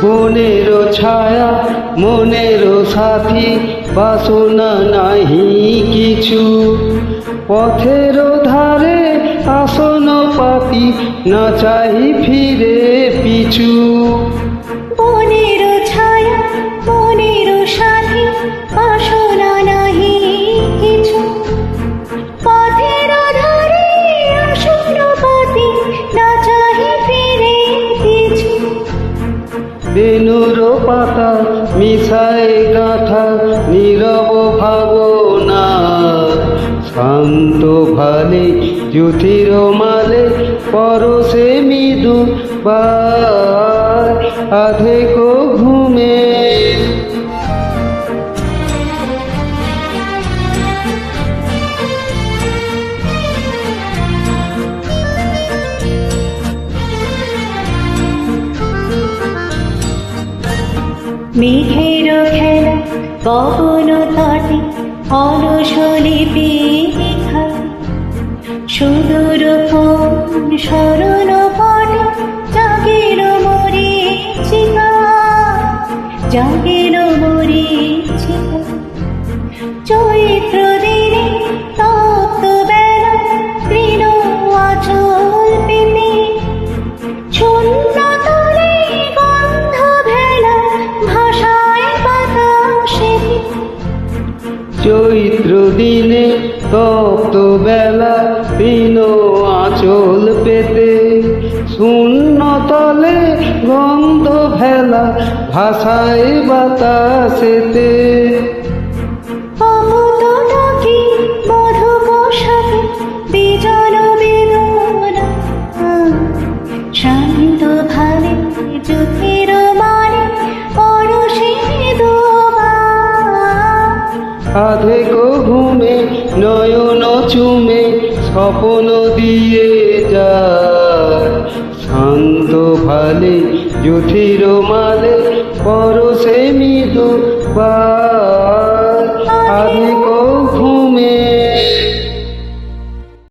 মনের ছায়া মনের সাথী বাসনা নাহি কিছু, পথের ধারে আসন পাতি না চাহি ফিরে পিছু। মনের ছায়া মনের সাথী বাসনা নাহি কিছু, পথের ধারে আসন পাতি না চাহি ফিরে পিছু। বেনুর পাতা মিশায় গাঁথা নীরব ভাবনা, শান্ত ভালে জ্যোতির মালে পরশে মৃদু বার আধেক ঘুমে। মেঘের খেলা পবন তটে অলসলিপি লেখা, সুদূর কোন স্মরণ পটে জাগের মরীচিকা, জাগের মরীচিকা। চৈত্র দিনে তপ্ত বেলা তৃণ আঁচল পেতে, শূন্য তলে গন্ধ ভেলা ভাষায় বাতাসে। চৈত্র দিনে তপ্ত বেলা তৃণ আঁচল পেতে, শূন্য তলে গন্ধ ভেলা ভাষায় বাতাসেতে। অমৃত ডাকি মধু পোষাকে বিজন বেদনা, শান্ত ভালে জ্যোতির মানে পরশে দোবা। আধেক ঘুমে নয়ন চুমে স্বপ্ন দিয়ে যায়, শান্ত ভালে জ্যোতির মালে পরশে মৃদু বা